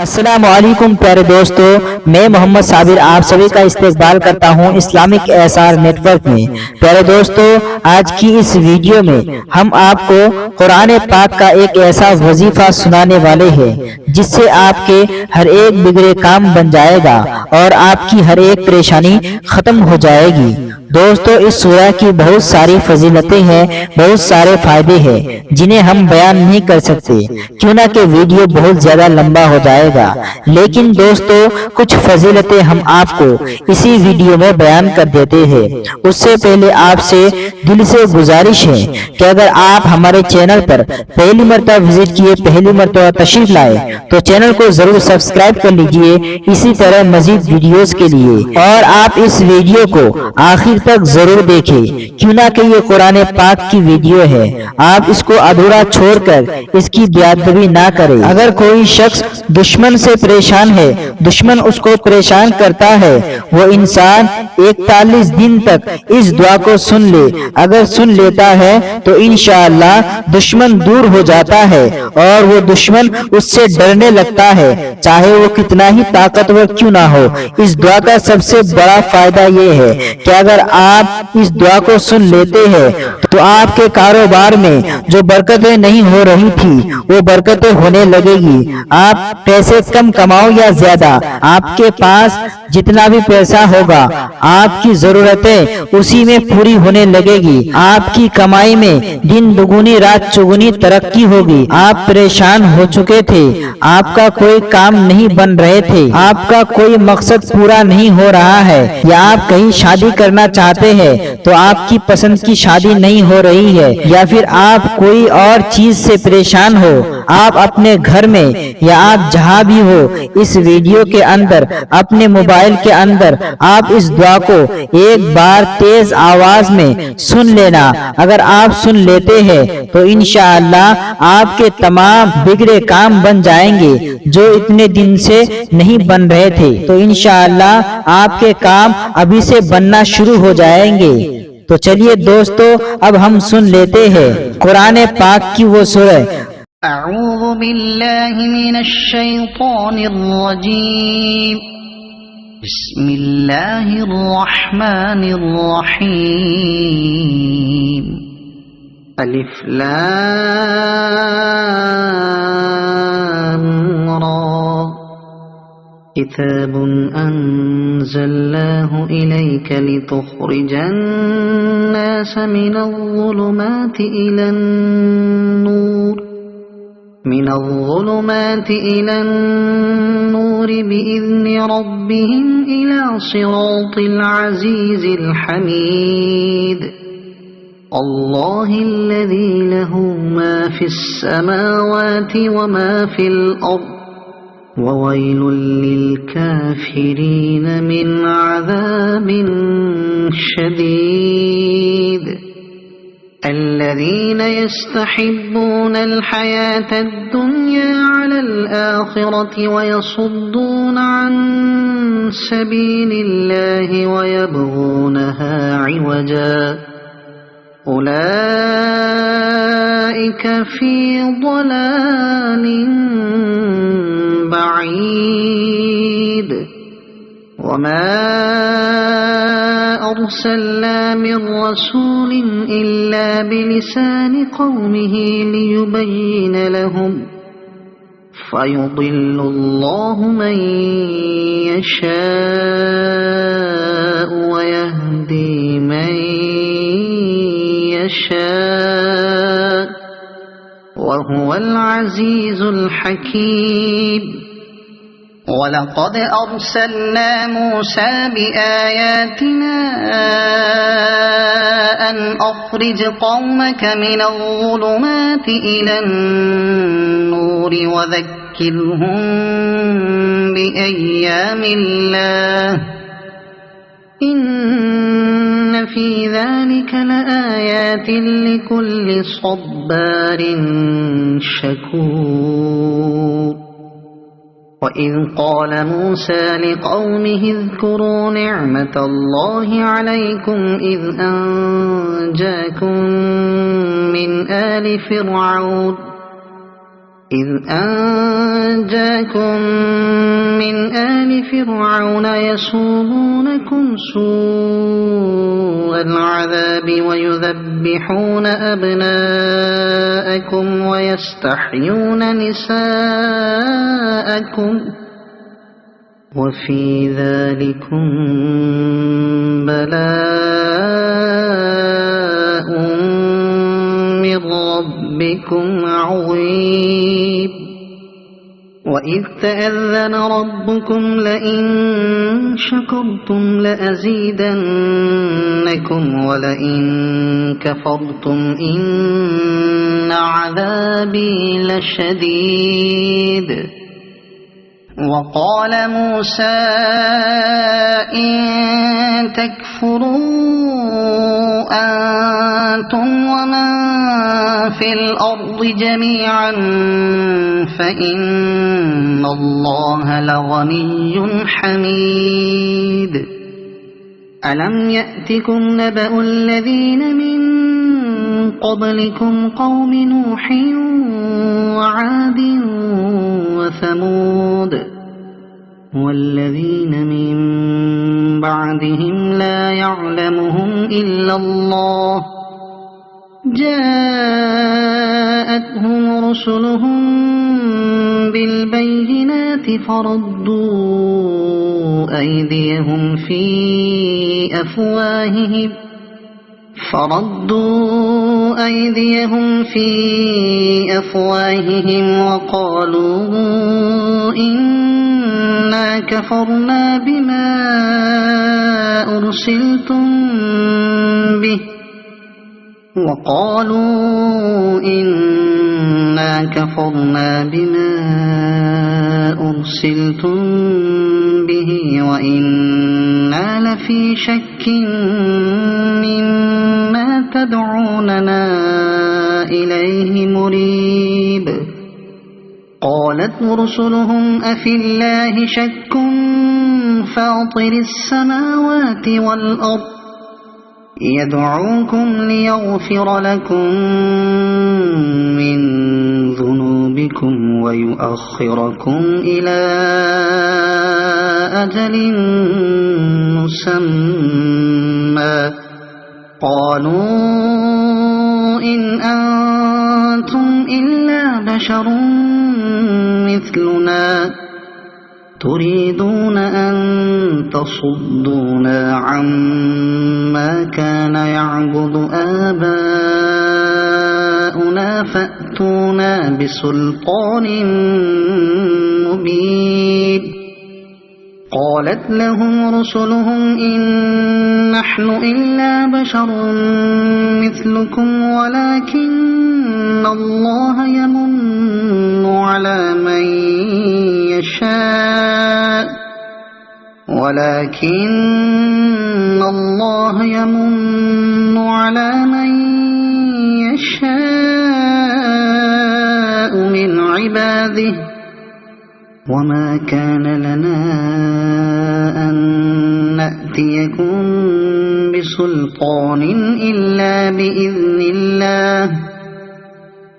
السلام علیکم پیارے دوستو، میں محمد صابر آپ سبھی کا استقبال کرتا ہوں اسلامک احسار نیٹ ورک میں۔ پیارے دوستو، آج کی اس ویڈیو میں ہم آپ کو قرآن پاک کا ایک ایسا وظیفہ سنانے والے ہیں جس سے آپ کے ہر ایک بگڑے کام بن جائے گا اور آپ کی ہر ایک پریشانی ختم ہو جائے گی۔ دوستو، اس سورہ کی بہت ساری فضیلتیں ہیں، بہت سارے فائدے ہیں جنہیں ہم بیان نہیں کر سکتے کیوں نہ کہ ویڈیو بہت زیادہ لمبا ہو جائے گا، لیکن دوستو کچھ فضیلتیں ہم آپ کو اسی ویڈیو میں بیان کر دیتے ہیں۔ اس سے پہلے آپ سے دل سے گزارش ہے کہ اگر آپ ہمارے چینل پر پہلی مرتبہ وزٹ کیے، پہلی مرتبہ تشریف لائے تو چینل کو ضرور سبسکرائب کر لیجئے اسی طرح مزید ویڈیوز کے لیے، اور آپ اس ویڈیو کو آخر تک ضرور دیکھیں کیوں نہ کہ یہ قرآن پاک کی ویڈیو ہے، آپ اس کو ادھورا چھوڑ کر اس کی بیادبی نہ کریں۔ اگر کوئی شخص دشمن سے پریشان ہے، دشمن اس کو پریشان کرتا ہے، وہ انسان 41 دن تک اس دعا کو سن لے، اگر سن لیتا ہے تو انشاءاللہ دشمن دور ہو جاتا ہے اور وہ دشمن اس سے ڈرنے لگتا ہے، چاہے وہ کتنا ہی طاقتور کیوں نہ ہو۔ اس دعا کا سب سے بڑا فائدہ یہ ہے کہ اگر آپ اس دعا کو سن لیتے ہیں تو آپ کے کاروبار میں جو برکتیں نہیں ہو رہی تھی وہ برکتیں ہونے لگے گی۔ آپ پیسے کم کماؤ یا زیادہ، آپ کے پاس جتنا بھی پیسہ ہوگا آپ کی ضرورتیں اسی میں پوری ہونے لگے گی، آپ کی کمائی میں دن دگنی رات چگنی ترقی ہوگی۔ آپ پریشان ہو چکے تھے، آپ کا کوئی کام نہیں بن رہے تھے، آپ کا کوئی مقصد پورا نہیں ہو رہا ہے، یا آپ کہیں شادی کرنا چاہتے ہیں تو آپ کی پسند کی شادی نہیں ہو رہی ہے، یا پھر آپ کوئی اور چیز سے پریشان ہو، آپ اپنے گھر میں یا آپ جہاں بھی ہو، اس ویڈیو کے اندر اپنے موبائل کے اندر آپ اس دعا کو ایک بار تیز آواز میں سن لینا۔ اگر آپ سن لیتے ہیں تو انشاءاللہ آپ کے تمام بگڑے کام بن جائیں گے جو اتنے دن سے نہیں بن رہے تھے، تو انشاءاللہ آپ کے کام ابھی سے بننا شروع ہو جائیں گے۔ تو چلیے دوستو، اب ہم سن لیتے ہیں قرآن پاک کی وہ سورہ۔ اعوذ باللہ من الشیطان الرجیم، بسم اللہ الرحمن الرحیم، الف لام را، کتاب انزلناه الیک لتخرج الناس من الظلمات الى النور بإذن ربهم إلى صراط العزيز الحميد، الله الذي له ما في السماوات وما في الأرض، وويل للكافرين من عذاب شديد، الذين يستحبون الحياة الدنيا على الآخرة ويصدون عن سبيل الله ويبغونها عوجا، أولئك في ضلال بعيد، وما أرسلنا من رسول إلا بلسان قومه ليبين لهم، فيضل الله من يشاء ويهدي من يشاء، وهو العزيز الحكيم۔ وَلَقَدْ أَرْسَلْنَا مُوسَى بِآيَاتِنَا أَنْ أَخْرِجْ قَوْمَكَ مِنَ الظُّلُمَاتِ إِلَى النُّورِ وَذَكِّرْهُم بِأَيَّامِ اللَّهِ، إِنَّ فِي ذَلِكَ لَآيَاتٍ لِكُلِّ صَبَّارٍ شَكُورٍ۔ وَإِذْ قَالَ مُوسَى لِقَوْمِهِ اذْكُرُوا نِعْمَةَ اللَّهِ عَلَيْكُمْ إِذْ أَنْجَاكُمْ مِنْ آلِ فِرْعَوْنَ إذ أنجاكم من آل فرعون يسومونكم سوء العذاب ويذبحون أبناءكم ويستحيون نساءكم وفي ذلكم بلاء من ربكم عظيم وإذ تأذن ربكم لئن شكرتم لأزيدنكم ولئن كفرتم إن عذابي لشديد وقال موسى إن تكفروا أنتم ومن في الأرض جميعا فإن الله لغني حميد ألم يأتكم نبأ الذين من قبلكم قوم نوح وعاد وثمود والذين من بعدهم لا يعلمهم إلا الله جاءتهم رسلهم بالبينات فردوا أيديهم في أفواههم وقالوا إنا كفرنا بما أرسلتم به وإنا لفي شك مما تدعوننا إليه مريب قالت رسلهم أفي الله شك فاطر السماوات والأرض يدعوكم ليغفر لكم من ذنوبكم ويؤخركم إلى أجل مسمى قالوا إن أنتم إلا بشر مثلنا تريدون أن تصدونا عما كان يعبد آباؤنا فأتونا بسلطان مبين قالت لهم رسلهم إن نحن إلا بشر مثلكم ولكن الله يمن على من يشاء من عباده وما كان لنا أن نأتيكم بسلطان إلا بإذن الله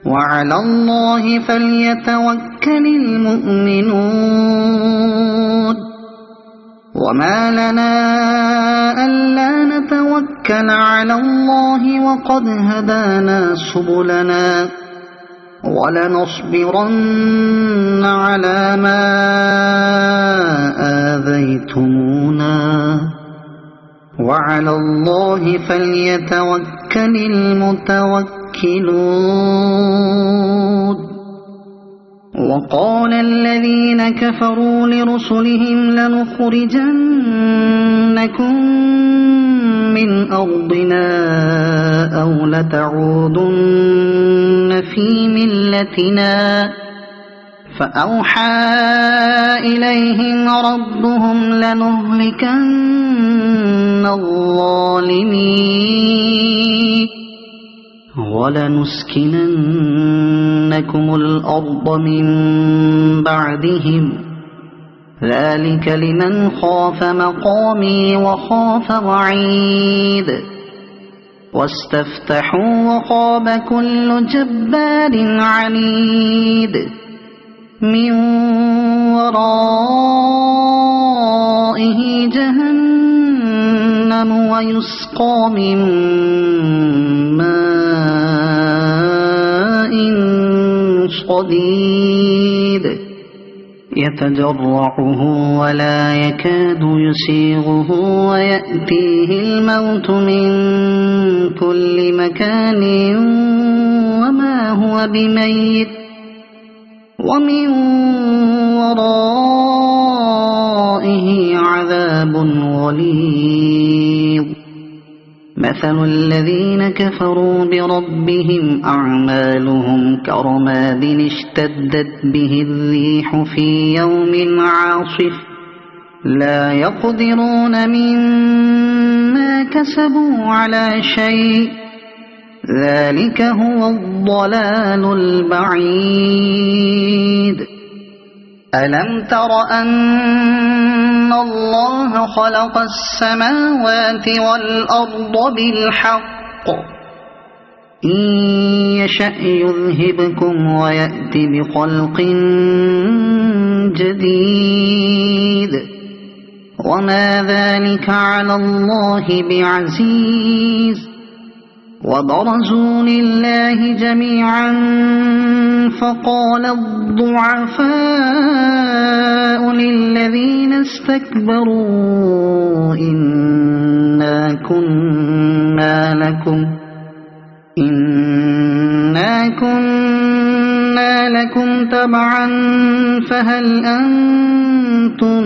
وعلى الله فليتوكل المؤمنون وما لنا ألا نتوكل على الله وقد هدانا سبلنا ولنصبرن على ما آذيتمونا وعلى الله فليتوكل المتوكلون وقال الذين كفروا لرسلهم لنخرجنكم من أرضنا أو لتعودن في ملتنا فأوحى إليهم ربهم لنهلكن الظالمين ولنسكننكم الأرض من بعدهم ذلك لمن خاف مقامي وخاف وعيد واستفتحوا وخاب كل جبار عنيد من ورائه جهنم ويسقى من ماء صديد يتجرعه ولا يكاد يسيغه ويأتيه الموت من كل مكان وما هو بميت ومن ورائه عذاب غليظ مثل الذين كفروا بربهم أعمالهم كرماد اشتدت به الريح في يوم عاصف لا يقدرون مما كسبوا على شيء ذلك هو الضلال البعيد ألم تر أن الله خلق السماوات والأرض بالحق إن يشأ يذهبكم ويأت بخلق جديد وما ذلك على الله بعزيز وبرزوا لله جميعا فقال الضعفاء للذين استكبروا إنا كنا لكم تبعا فهل أنتم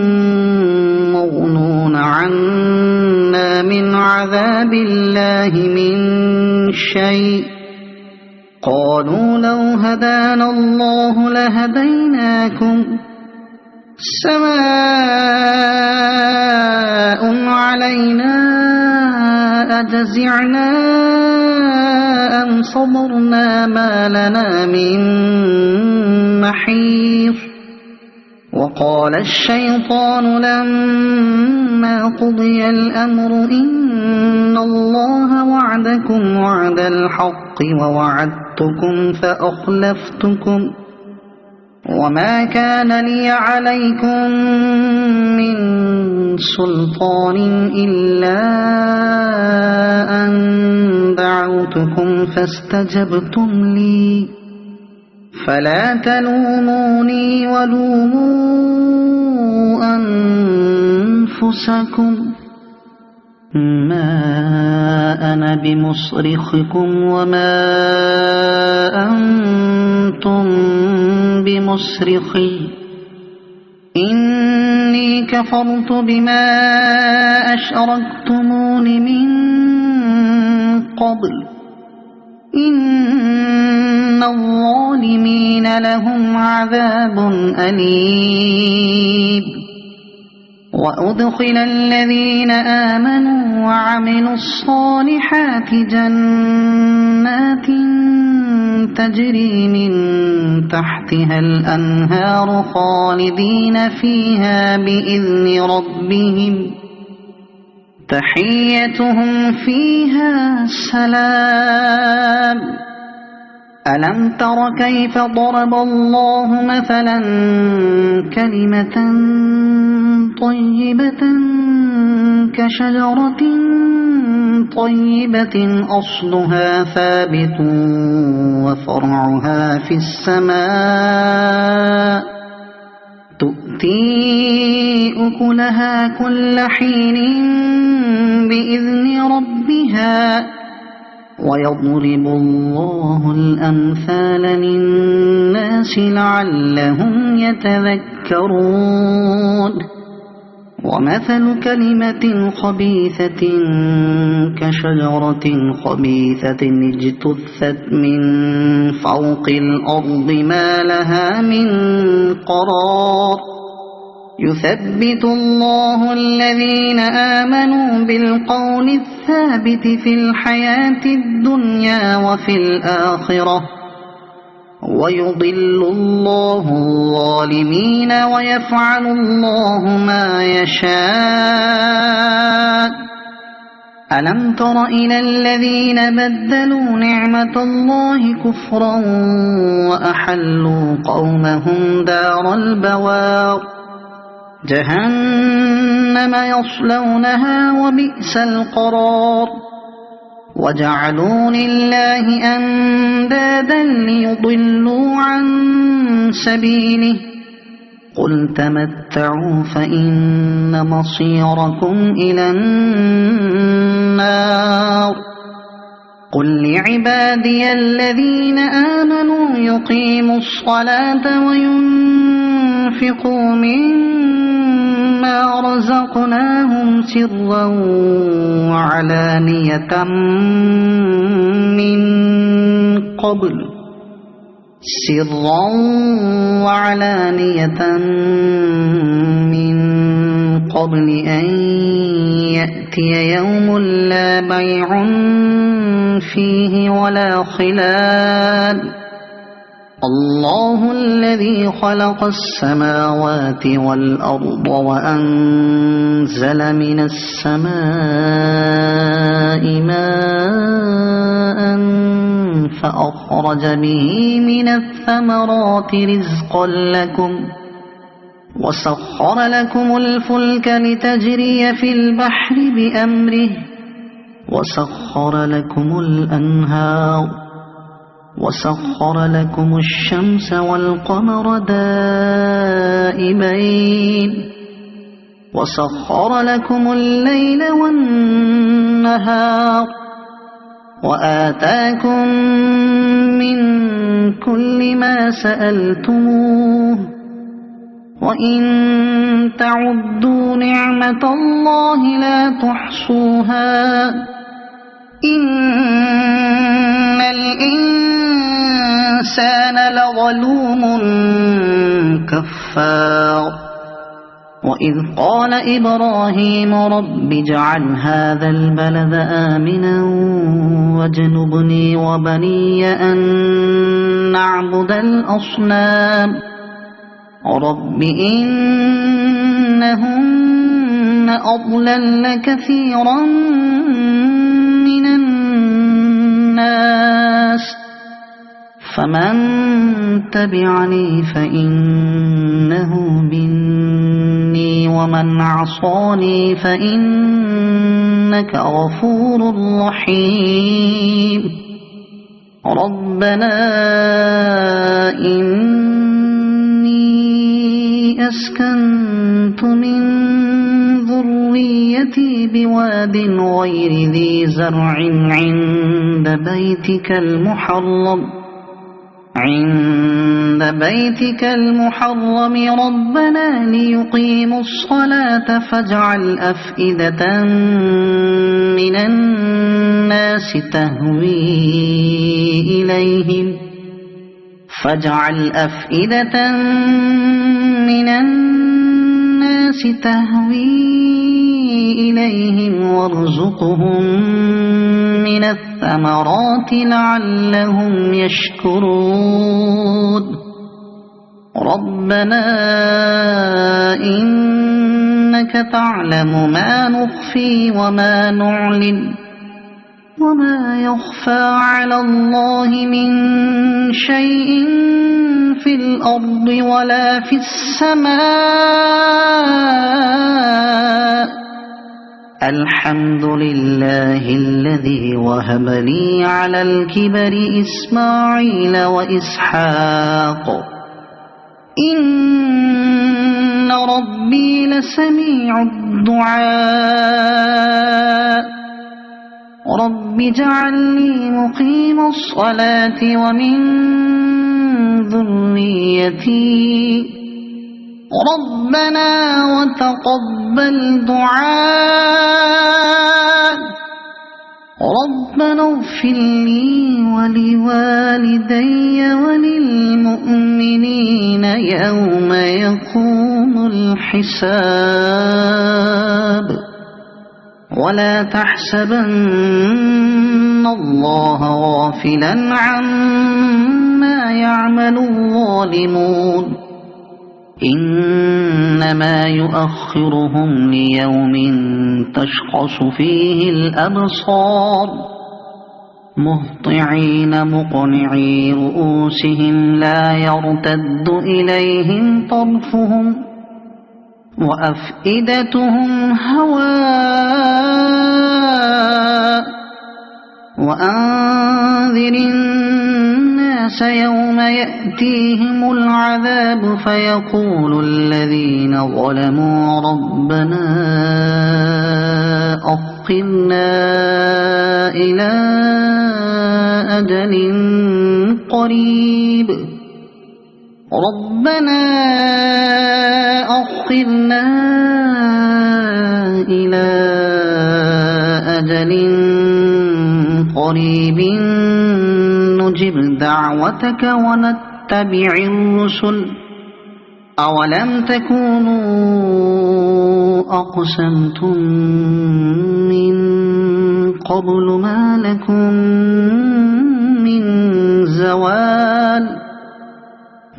مغنون عنا من عذاب الله من شيء قالوا لو هدانا الله لهديناكم سواء علينا أجزعنا أم صبرنا ما لنا من محيص وقال الشيطان لما قضي الأمر إن الله وعدكم وعد الحق ووعدتكم فأخلفتكم وما كان لي عليكم من سلطان إلا أن دعوتكم فاستجبتم لي فلا تلوموني ولوموا أنفسكم ما أنا بمصرخكم وما أنتم بمصرخي إني كفرت بما أشركتمون من قبل إن الظالمين لهم عذاب أليم وأدخل الذين آمنوا وعملوا الصالحات جنات تجري من تحتها الأنهار خالدين فيها بإذن ربهم تحيتهم فيها سلام ألم تر كيف ضرب الله مثلا كلمة طيبة كشجرة طيبة أصلها ثابت وفرعها في السماء تؤتي أكلها كل حين بإذن ربها ويضرب الله الأمثال للناس لعلهم يتذكرون ومثل كلمة خبيثة كشجرة خبيثة اجتثت من فوق الأرض ما لها من قرار يثبت الله الذين آمنوا بالقول الثابت في الحياة الدنيا وفي الآخرة ويضل الله الظالمين ويفعل الله ما يشاء ألم تر إلى الذين بدلوا نعمة الله كفرا وأحلوا قومهم دار البوار جهنم يصلونها وبئس القرار وجعلوا لله أندادا ليضلوا عن سبيله قل تمتعوا فإن مصيركم إلى النار قل لعبادي الذين آمنوا يقيموا الصلاة وينفقوا مما رزقناهم سرا وعلانية من قبل أن يأتي يوم لا بيع فيه ولا خلال الله الذي خلق السماوات والأرض وأنزل من السماء ماء فأخرج به من الثمرات رزقا لكم وسخر لكم الفلك لتجري في البحر بأمره وسخر لكم الأنهار وسخر لكم الشمس والقمر دائبين وسخر لكم الليل والنهار وآتاكم من كل ما سألتموه وإن تعدوا نعمة الله لا تحصوها إن الإنسان لظلوم كفار وإذ قال إبراهيم رب اجعل هذا البلد آمنا واجنبني وبني أن نعبد الأصنام رب إنهن أضللن كثيرا من الناس فمن تبعني فإنه مني ومن عصاني فإنك غفور رحيم ربنا إني أسكنت من ذريتي بواد غير ذي زرع عند بيتك المحرم ربنا ليقيموا الصلاة فاجعل أفئدة من الناس تهوي إليهم وارزقهم من الثمرات لعلهم يشكرون ربنا إنك تعلم ما نخفي وما نعلن وما يخفى على الله من شيء في الأرض ولا في السماء الحمد لله الذي وهب لي على الكبر إسماعيل وإسحاق إن ربي لسميع الدعاء رب اجعلني مقيم الصلاة ومن ذريتي ربنا وتقبل دعاء ربنا اغفر لي ولوالدي وللمؤمنين يوم يقوم الحساب ولا تحسبن الله غافلا عما يعمل الظالمون إنما يؤخرهم ليوم تشخص فيه الأبصار مهطعين مقنعي رؤوسهم لا يرتد إليهم طرفهم وأفئدتهم هواء وأنذر الناس يوم يأتيهم العذاب فيقول الذين ظلموا ربنا أخرنا إلى أجل قريب ربنا أخرنا إلى أجل قريب نجب دعوتك ونتبع الرسل أولم تكونوا أقسمتم من قبل ما لكم من زوال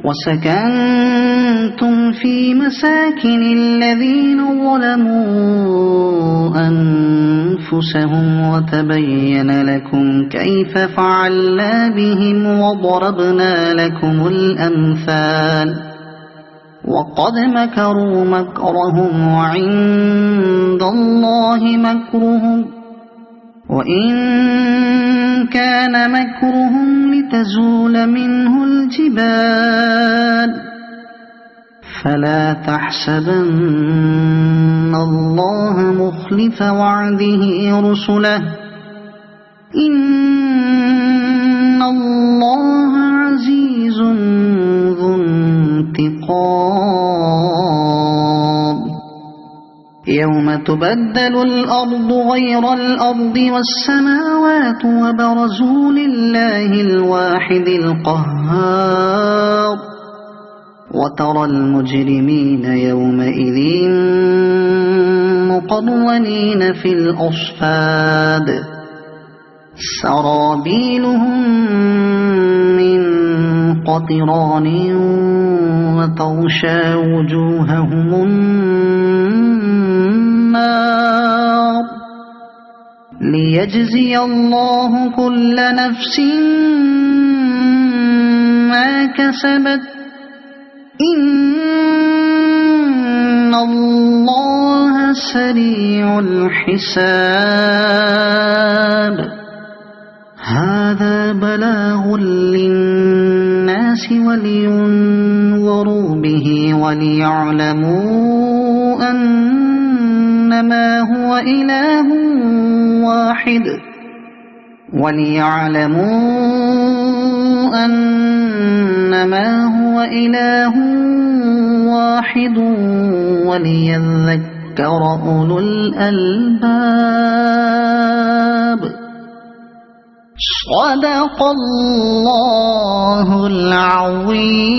وسكنتم في مساكن الذين ظلموا أنفسهم وتبين لكم كيف فعلنا بهم وضربنا لكم الأمثال وقد مكروا مكرهم وعند الله مكرهم وإن كان مكرهم لتزول منه الجبال فلا تحسبن الله مخلف وعده رسله إن الله عزيز ذو انتقام يوم تبدل الأرض غير الأرض والسماوات وبرزوا لله الواحد القهار وترى المجرمين يومئذ مقرنين في الأصفاد سرابيلهم من قطران وتغشى وجوههم النار ليجزي الله كل نفس ما كسبت إن الله سريع الحساب هذا بلاغ للناس ولينذروا به وليعلموا أنما هو إله واحد وليذكر أولو الألباب صدق الله العظيم.